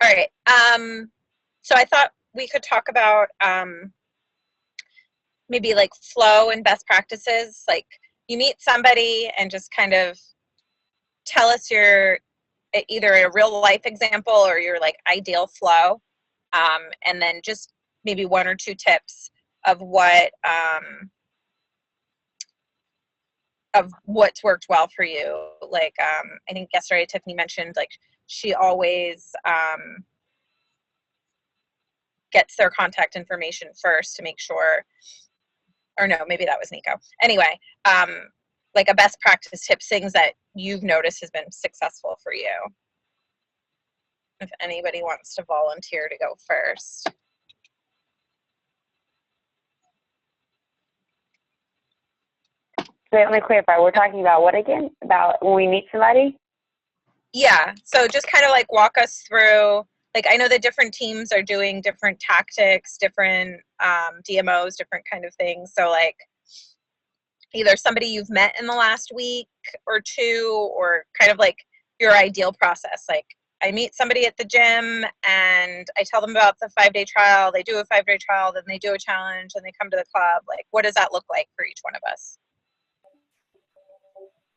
All right. So I thought we could talk about maybe like flow and best practices. Like you meet somebody and just kind of tell us your either a real life example or your like ideal flow, and then just maybe one or two tips of what's worked well for you. Like I think yesterday Tiffany mentioned like she always gets their contact information first to make sure, or no, maybe that was Nico. Anyway, like a best practice tips, things that you've noticed has been successful for you. If anybody wants to volunteer to go first. So let me clarify. We're talking about what again? About when we meet somebody? Yeah. So just kind of like walk us through, like I know that different teams are doing different tactics, different DMOs, different kind of things. So like either somebody you've met in the last week or two, or kind of like your ideal process. Like I meet somebody at the gym and I tell them about the 5-day trial. They do a 5-day trial, then they do a challenge, and they come to the club. Like, what does that look like for each one of us?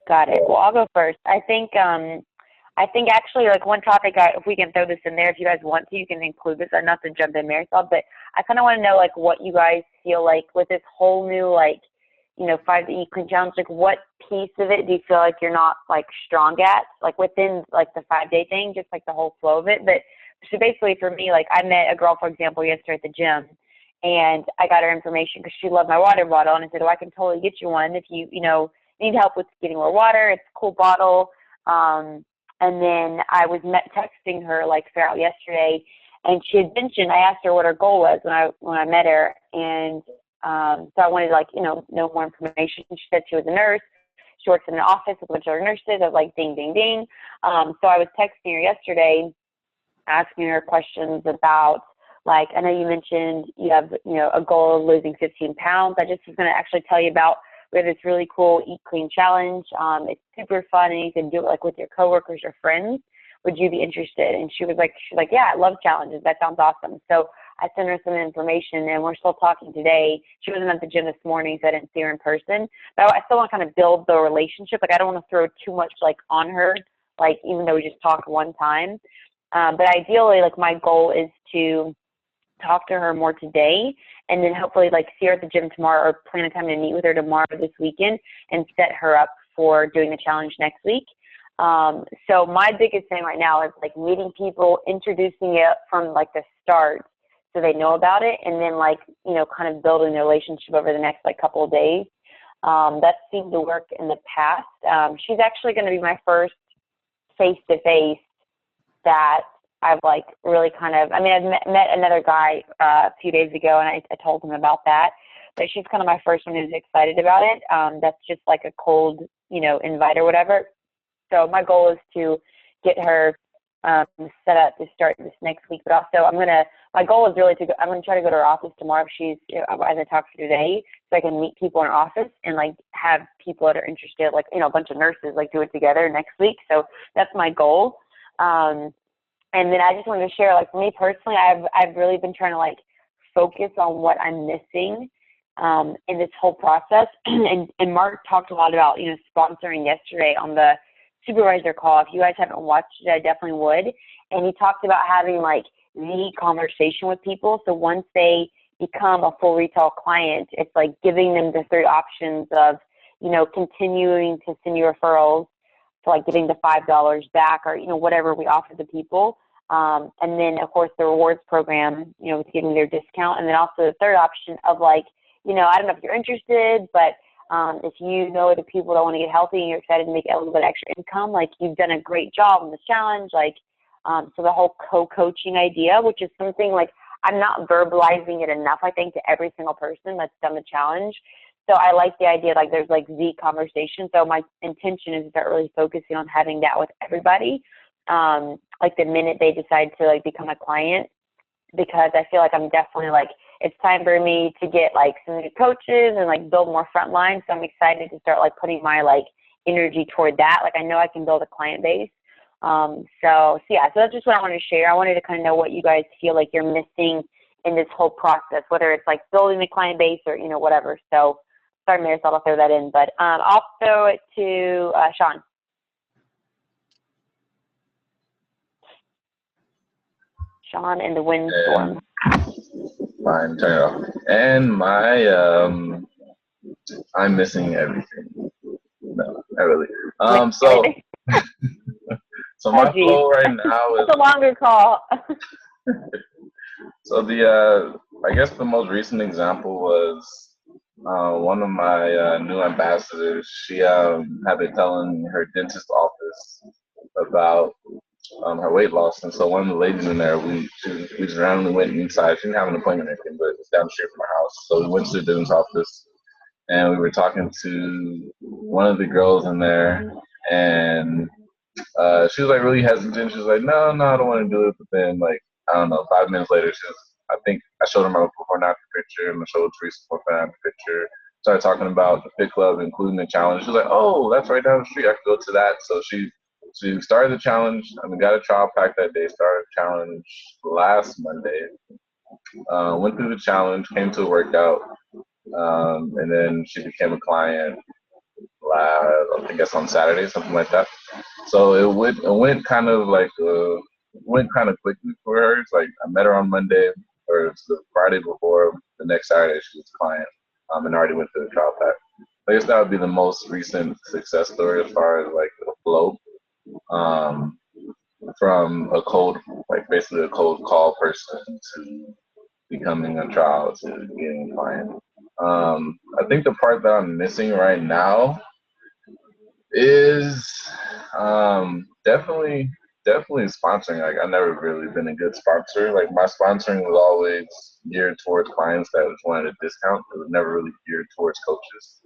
Got it. Well, I'll go first. I think actually like one topic, if we can throw this in there, if you guys want to, you can include this. Not to jump in there, but I kind of want to know like what you guys feel like with this whole new like 5-day clean challenge. Like what piece of it do you feel like you're not like strong at, like within like the 5-day thing, just like the whole flow of it? But so basically for me, like I met a girl, for example, yesterday at the gym, and I got her information because she loved my water bottle, and I said, oh, I can totally get you one if you need help with getting more water. It's a cool bottle. And then I was texting her like throughout yesterday, and she had mentioned, I asked her what her goal was when I met her, and so I wanted to know more information. She said she was a nurse. She works in an office with a bunch of other nurses. I was like, ding, ding, ding. So I was texting her yesterday, asking her questions about, like, I know you mentioned you have, a goal of losing 15 pounds. I just was going to actually tell you about, we have this really cool Eat Clean challenge. It's super fun, and you can do it like with your coworkers or friends. Would you be interested? And she's like, yeah, I love challenges. That sounds awesome. So I sent her some information, and we're still talking today. She wasn't at the gym this morning, so I didn't see her in person. But I still want to kind of build the relationship. Like I don't want to throw too much like on her, like even though we just talked one time. But ideally, like my goal is to talk to her more today, and then hopefully like see her at the gym tomorrow, or plan a time to meet with her tomorrow this weekend and set her up for doing the challenge next week. So my biggest thing right now is like meeting people, introducing it from like the start so they know about it, and then like, kind of building the relationship over the next like couple of days. That seemed to work in the past. She's actually going to be my first face-to-face that I've like really kind of, I've met another guy a few days ago, and I told him about that, but she's kind of my first one who's excited about it. That's just like a cold, invite or whatever. So my goal is to get her set up to start this next week, but also my goal is really I'm going to try to go to her office tomorrow if she's, as I talked to her today, so I can meet people in her office and like have people that are interested, like, a bunch of nurses, like do it together next week. So that's my goal. And then I just wanted to share, like, for me personally, I've really been trying to like focus on what I'm missing in this whole process. And Mark talked a lot about, sponsoring yesterday on the supervisor call. If you guys haven't watched it, I definitely would. And he talked about having like the conversation with people. So once they become a full retail client, it's like giving them the 3 options of, continuing to send you referrals, to like getting the $5 back, or, whatever we offer the people. And then of course the rewards program, with getting their discount. And then also the third option of like, I don't know if you're interested, but if you know other people that want to get healthy and you're excited to make a little bit extra income, like you've done a great job on this challenge. Like, so the whole co-coaching idea, which is something like I'm not verbalizing it enough, I think, to every single person that's done the challenge. So I like the idea, like there's like the conversation. So my intention is to start really focusing on having that with everybody, like the minute they decide to like become a client, because I feel like I'm definitely like, it's time for me to get like some new coaches and like build more front line. So I'm excited to start like putting my like energy toward that. Like I know I can build a client base. So that's just what I wanted to share. I wanted to kind of know what you guys feel like you're missing in this whole process, whether it's like building the client base or, whatever. So sorry, Marisol, I'll throw that in, but I'll throw it to Sean. Sean in the windstorm. Fine, turn it off. And I'm missing everything. No, not really. So my flow right now is. It's a longer call. So I guess the most recent example was one of my new ambassadors. She had been telling her dentist office about her weight loss, and so one of the ladies in there, we just randomly went inside. She didn't have an appointment or anything, but it's down the street from our house. So we went to the dentist office, and we were talking to one of the girls in there, and she was like really hesitant. She was like, no, I don't want to do it. But then, like, I don't know, 5 minutes later, I think I showed her my before and after picture, and I showed Teresa before and after picture. Started talking about the Fit Club, including the challenge. She was like, oh, that's right down the street. I could go to that. So she started the challenge. I mean, got a trial pack that day. Started the challenge last Monday. Went through the challenge, came to a workout, and then she became a client. I guess on Saturday, something like that. So it went kind of like went kind of quickly for her. It's like I met her on Monday, or it's the Friday before. The next Saturday she was a client, and already went through the trial pack. I guess that would be the most recent success story as far as like the flow, from basically a cold call person to becoming a trial to getting a client. I think the part that I'm missing right now is definitely sponsoring. Like I never really been a good sponsor. Like my sponsoring was always geared towards clients that just wanted a discount. It was never really geared towards coaches.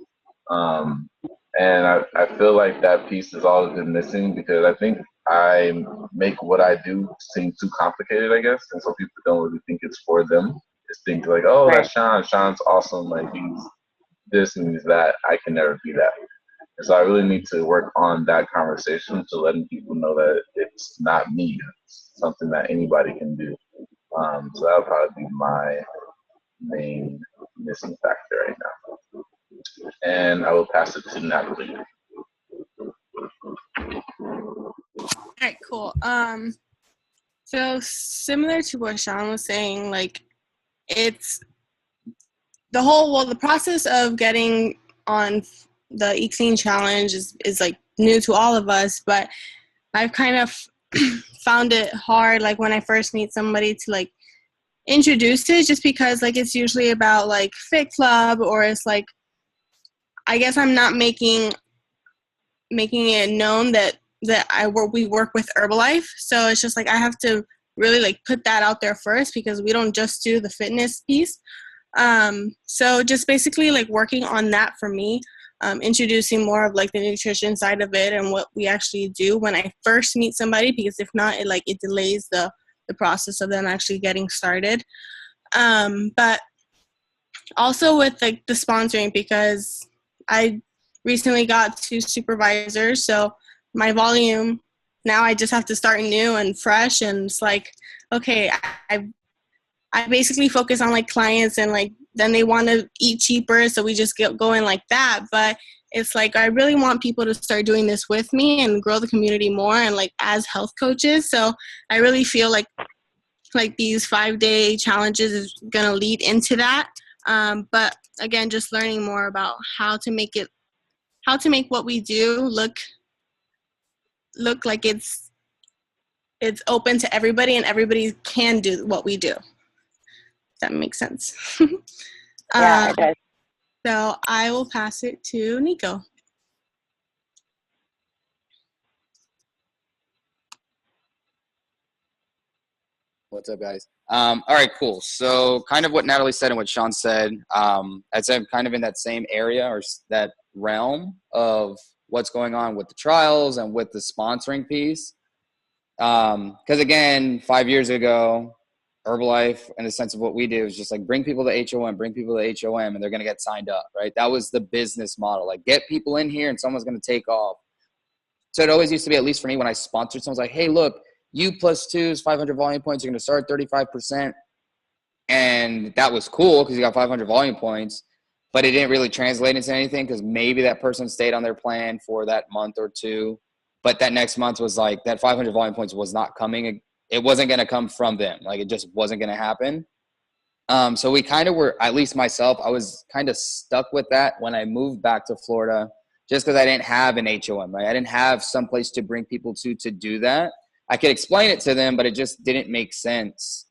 And I feel like that piece has always been missing because I think I make what I do seem too complicated, I guess, and so people don't really think it's for them. Just think like, oh, that's Sean. Sean's awesome. Like he's this and he's that. I can never be that. And so I really need to work on that conversation to letting people know that it's not me. It's something that anybody can do. So that'll probably be my main missing factor right now. And I will pass it to Natalie. All right, cool. So similar to what Sean was saying, like it's the process of getting on the Eat Clean Challenge is like new to all of us, but I've kind of found it hard, like when I first meet somebody, to like introduce it, just because like it's usually about like Fit Club, or it's like, I guess I'm not making it known that we work with Herbalife. So it's just like I have to really like put that out there first, because we don't just do the fitness piece. So just basically like working on that for me, introducing more of like the nutrition side of it and what we actually do when I first meet somebody, because if not, it delays the process of them actually getting started. But also with like the sponsoring, because I recently got 2 supervisors, so my volume now I just have to start new and fresh, and it's like, okay, I basically focus on like clients, and like then they want to eat cheaper, so we just get going like that. But it's like I really want people to start doing this with me and grow the community more, and like as health coaches. So I really feel like these 5-day challenges is gonna lead into that. But again, just learning more about how to make what we do look like it's open to everybody, and everybody can do what we do. If that makes sense. Yeah, it does. So I will pass it to Nico. What's up, guys? All right, cool. So kind of what Natalie said and what Sean said, I'd say I'm kind of in that same area or that realm of what's going on with the trials and with the sponsoring piece. Because again, 5 years ago, Herbalife, in the sense of what we do, is just like bring people to HOM, and they're going to get signed up, right? That was the business model. Like get people in here and someone's going to take off. So it always used to be, at least for me, when I sponsored someone, I was like, hey, look, U plus twos, 500 volume points, you're going to start 35%. And that was cool because you got 500 volume points, but it didn't really translate into anything because maybe that person stayed on their plan for that month or two. But that next month was like that 500 volume points was not coming. It wasn't going to come from them. Like it just wasn't going to happen. So we kind of were, at least myself, I was kind of stuck with that when I moved back to Florida, just because I didn't have an HOM, right? I didn't have some place to bring people to do that. I could explain it to them, but it just didn't make sense.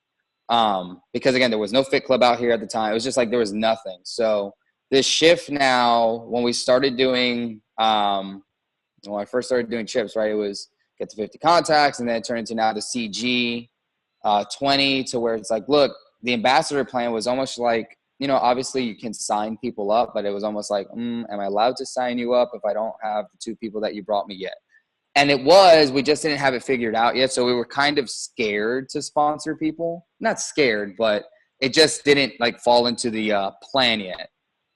Because again, there was no fit club out here at the time. It was just like, there was nothing. So this shift now, when we started doing, when I first started doing chips, right, it was get to 50 contacts, and then it turned into now the CG 20, to where it's like, look, the ambassador plan was almost like, you know, obviously you can sign people up, but it was almost like, am I allowed to sign you up if I don't have the 2 people that you brought me yet? And we just didn't have it figured out yet. So we were kind of scared to sponsor people. Not scared, but it just didn't like fall into the plan yet.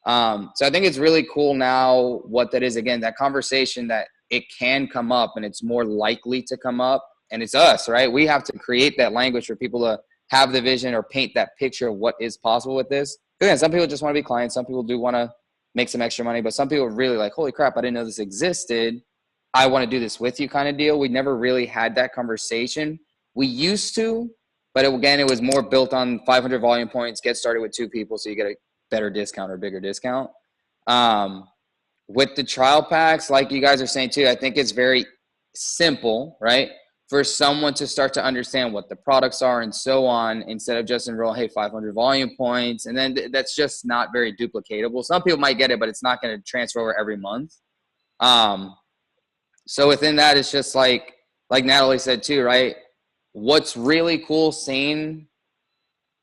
So I think it's really cool now what that is. Again, that conversation that it can come up, and it's more likely to come up, and it's us, right? We have to create that language for people to have the vision or paint that picture of what is possible with this. Again, some people just want to be clients. Some people do want to make some extra money, but some people are really like, holy crap, I didn't know this existed. I want to do this with you kind of deal. We never really had that conversation. We used to, but again, it was more built on 500 volume points, get started with 2 people so you get a better discount or bigger discount. With the trial packs, like you guys are saying too, I think it's very simple, right? For someone to start to understand what the products are and so on, instead of just enroll, hey, 500 volume points. And then that's just not very duplicatable. Some people might get it, but it's not going to transfer over every month. So within that, it's just like Natalie said too, right? What's really cool, seeing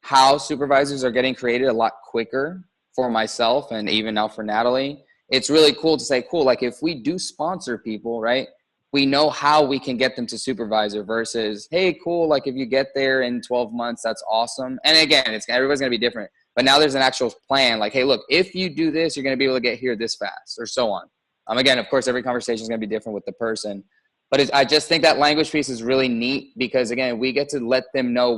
how supervisors are getting created a lot quicker for myself and even now for Natalie. It's really cool to say, cool, like if we do sponsor people, right, we know how we can get them to supervisor versus, hey, cool, like if you get there in 12 months, that's awesome. And again, everybody's going to be different. But now there's an actual plan like, hey, look, if you do this, you're going to be able to get here this fast or so on. Again, of course, every conversation is going to be different with the person. But I just think that language piece is really neat because, again, we get to let them know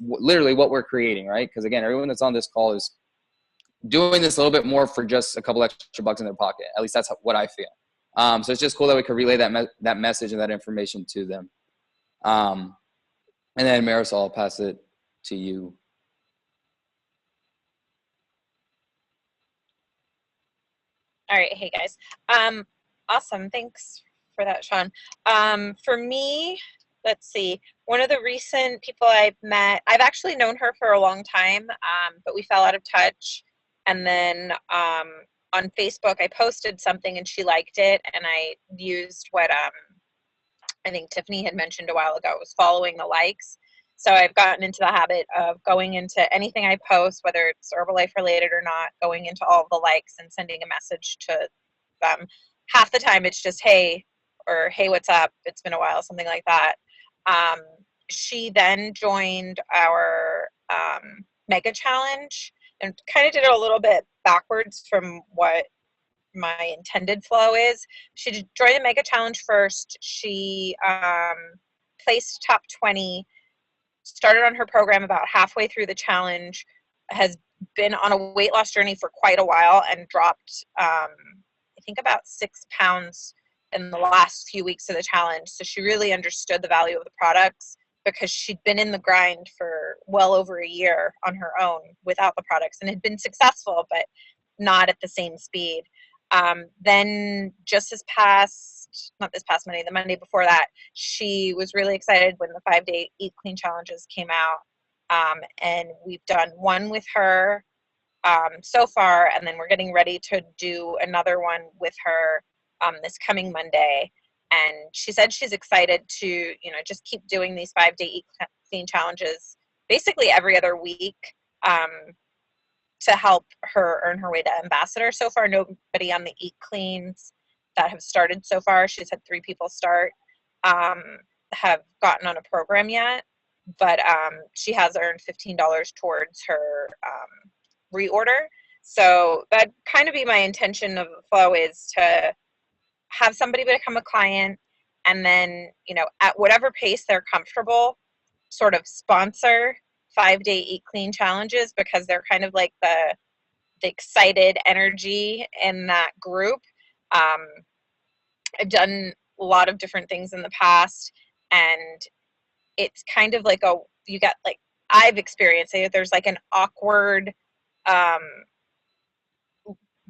literally what we're creating, right? Because, again, everyone that's on this call is doing this a little bit more for just a couple extra bucks in their pocket. At least that's what I feel. So it's just cool that we could relay that message and that information to them. And then, Marisol, I'll pass it to you. All right. Hey, guys. Awesome. Thanks for that, Sean. For me, let's see. One of the recent people I've met, I've actually known her for a long time, but we fell out of touch. And then on Facebook, I posted something and she liked it. And I used what I think Tiffany had mentioned a while ago, was following the likes. So I've gotten into the habit of going into anything I post, whether it's Herbalife related or not, going into all of the likes and sending a message to them. Half the time it's just, hey, or hey, what's up? It's been a while, something like that. She then joined our mega challenge and kind of did it a little bit backwards from what my intended flow is. She joined the mega challenge first. She placed top 20, started on her program about halfway through the challenge, has been on a weight loss journey for quite a while and dropped, I think about 6 pounds in the last few weeks of the challenge. So she really understood the value of the products because she'd been in the grind for well over a year on her own without the products and had been successful, but not at the same speed. Then just not this past Monday, the Monday before that, she was really excited when the 5-day Eat Clean challenges came out. And we've done one with her so far, and then we're getting ready to do another one with her this coming Monday. And she said she's excited to, just keep doing these 5-day Eat Clean challenges basically every other week to help her earn her way to ambassador. So far, nobody on the Eat Cleans that have started so far, she's had 3 people start, have gotten on a program yet, but she has earned $15 towards her reorder. So that'd kind of be my intention of the flow, is to have somebody become a client, and then, you know, at whatever pace they're comfortable, sort of sponsor 5-day eat clean challenges, because they're kind of like the excited energy in that group. I've done a lot of different things in the past, and it's kind of like you get like, I've experienced it, there's like an awkward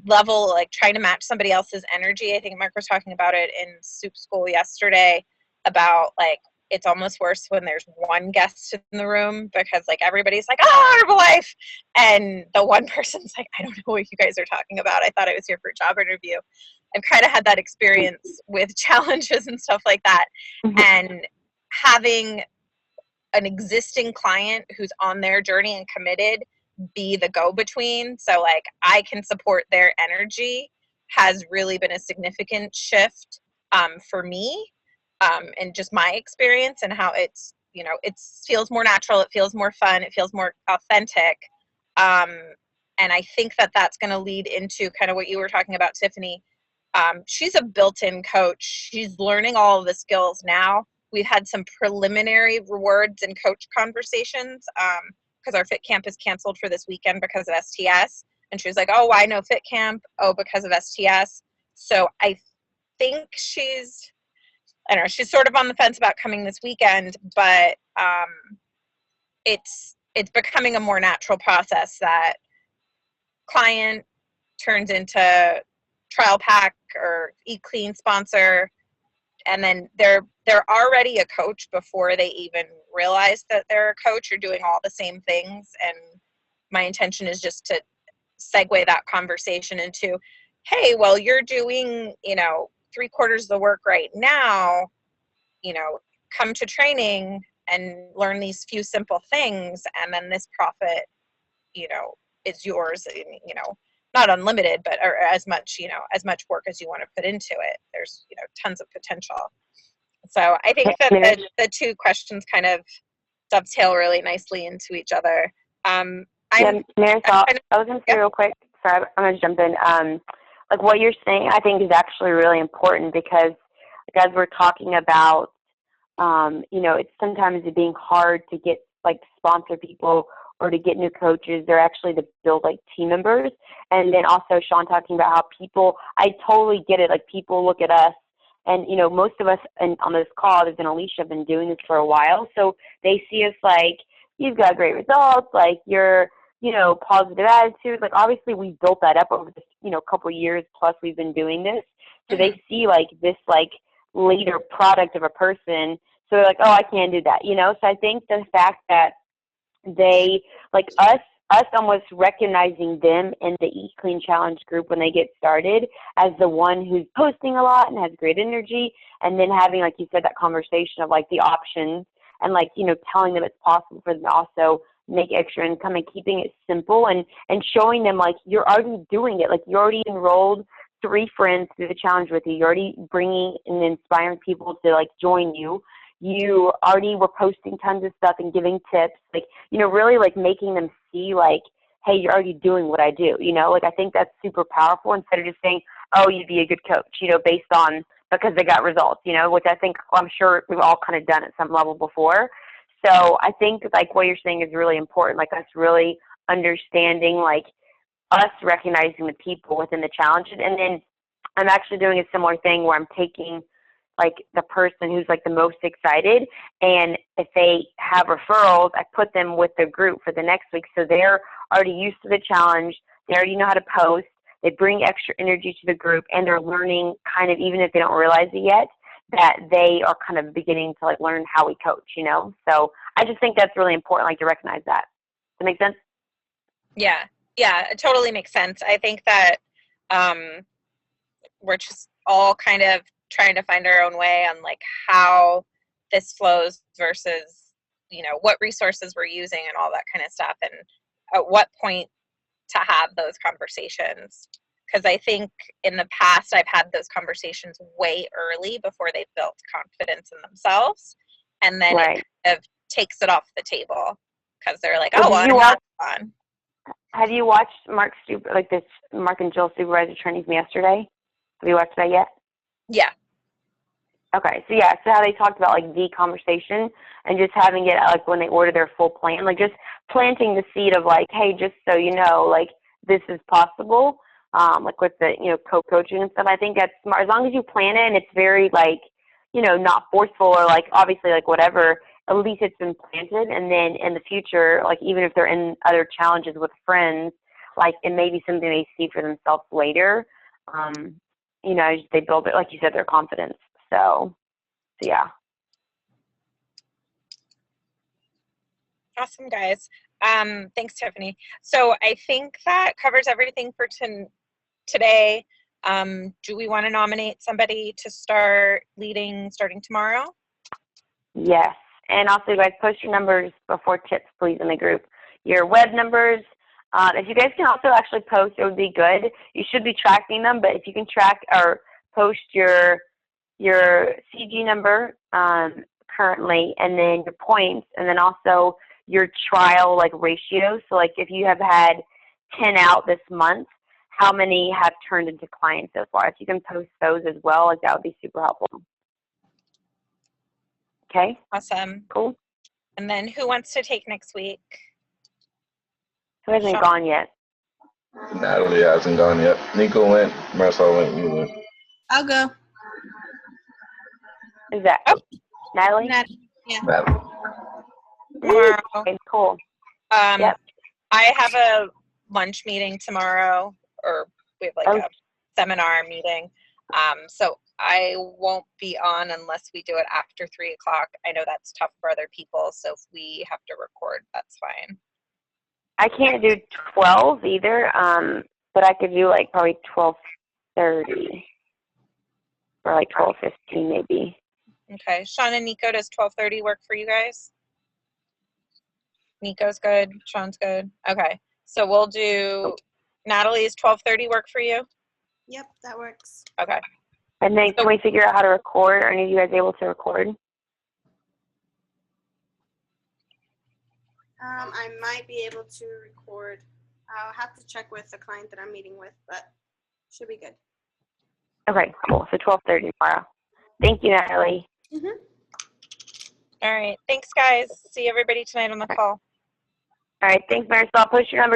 level, like trying to match somebody else's energy. I think Mark was talking about it in soup school yesterday, about like, it's almost worse when there's one guest in the room, because like everybody's like, oh, Herbalife, and the one person's like, I don't know what you guys are talking about. I thought I was here for a job interview. I've kind of had that experience with challenges and stuff like that. And having an existing client who's on their journey and committed be the go-between, so like I can support their energy, has really been a significant shift for me, and just my experience, and how it's, you know, it feels more natural, it feels more fun, it feels more authentic, and I think that that's going to lead into kind of what you were talking about, Tiffany. She's a built-in coach. She's learning all of the skills now. We've had some preliminary rewards and coach conversations, because our fit camp is canceled for this weekend because of STS. And she was like, oh, why no fit camp? Oh, because of STS. So I think I don't know, she's sort of on the fence about coming this weekend, but it's becoming a more natural process that client turns into trial pack or eat clean sponsor, and then they're already a coach before they even realize that they're a coach. You're doing all the same things, and my intention is just to segue that conversation into, hey, well, you're doing, you know, 3/4 of the work right now, you know, come to training and learn these few simple things, and then this profit, you know, is yours, you know, not unlimited, but or as much, you know, as much work as you want to put into it. There's, you know, tons of potential. So I think that the two questions kind of dovetail really nicely into each other. Marisol, I was going to say real quick, sorry, I'm going to jump in. Like what you're saying, I think is actually really important, because like, as we're talking about, you know, it's sometimes being hard to get like sponsor people or to get new coaches. They're actually to build like team members. And then also Sean talking about how people, I totally get it. Like people look at us, and, you know, most of us on this call, other than Alicia, have been doing this for a while. So they see us like, you've got great results, like you're, you know, positive attitude. Like obviously we built that up over this, you know, couple years plus we've been doing this. So they see like this like later product of a person. So they're like, oh, I can't do that, you know? So I think the fact that they, like us almost recognizing them in the Eat Clean Challenge group when they get started as the one who's posting a lot and has great energy, and then having, like you said, that conversation of like the options, and like, you know, telling them it's possible for them to also make extra income, and keeping it simple, and showing them like you're already doing it. Like you already enrolled 3 friends through the challenge with you. You're already bringing and inspiring people to like join you. You already were posting tons of stuff and giving tips, like, you know, really like making them see like, hey, you're already doing what I do, you know? Like I think that's super powerful, instead of just saying, oh, you'd be a good coach, you know, based on because they got results, you know, which I think, I'm sure we've all kind of done at some level before. So I think like what you're saying is really important, like us really understanding, like us recognizing the people within the challenge. And then I'm actually doing a similar thing where I'm taking like the person who's like the most excited, and if they have referrals, I put them with the group for the next week. So they're already used to the challenge. They already know how to post. They bring extra energy to the group, and they're learning kind of, even if they don't realize it yet, that they are kind of beginning to like learn how we coach, you know? So I just think that's really important, like to recognize that. Does that make sense? Yeah, it totally makes sense. I think that we're just all kind of trying to find our own way on like how this flows versus, you know, what resources we're using and all that kind of stuff, and at what point to have those conversations. Because I think in the past I've had those conversations way early before they built confidence in themselves, and then it kind of takes it off the table because they're like, oh, well, I'm not on. Have you watched Mark and Jill Supervisor Training from yesterday? Have you watched that yet? Yeah. Okay, so yeah, so how they talked about like the conversation and just having it like when they order their full plan, like just planting the seed of like, hey, just so you know, like this is possible, like with the, you know, co-coaching and stuff. I think that's smart. As long as you plan it and it's very like, you know, not forceful or like obviously like whatever, at least it's been planted. And then in the future, like even if they're in other challenges with friends, like it may be something they see for themselves later. You know, they build it, like you said, their confidence. So yeah. Awesome, guys. Thanks, Tiffany. So I think that covers everything for today. Do we want to nominate somebody to start leading starting tomorrow? Yes. And also, guys, post your numbers before tips, please, in the group. Your web numbers. If you guys can also actually post, it would be good. You should be tracking them, but if you can track or post your CG number currently, and then your points, and then also your trial like ratio. So like if you have had 10 out this month, how many have turned into clients so far? If you can post those as well, like that would be super helpful. Okay. Awesome. Cool. And then who wants to take next week? Who hasn't Sean? gone yet? Natalie hasn't gone yet. Nico went. Marisol went. You went. I'll go. Is that Natalie? Yeah. Natalie. Tomorrow. Okay, cool. Yep. I have a lunch meeting tomorrow, or we have like a seminar meeting. So I won't be on unless we do it after 3 o'clock. I know that's tough for other people, so if we have to record, that's fine. I can't do 12 either, but I could do like probably 12:30 or like 12:15 maybe. Okay. Sean and Nico, does 12:30 work for you guys? Nico's good. Sean's good. Okay. So we'll do Natalie's 12:30 work for you? Yep, that works. Okay. And then can we figure out how to record? Are any of you guys able to record? I might be able to record. I'll have to check with the client that I'm meeting with, but should be good. Okay, cool. So 12:30 tomorrow. Thank you, Natalie. Mm-hmm. All right. Thanks, guys. See everybody tonight on the call. All right, thanks, Marisol. Post your number.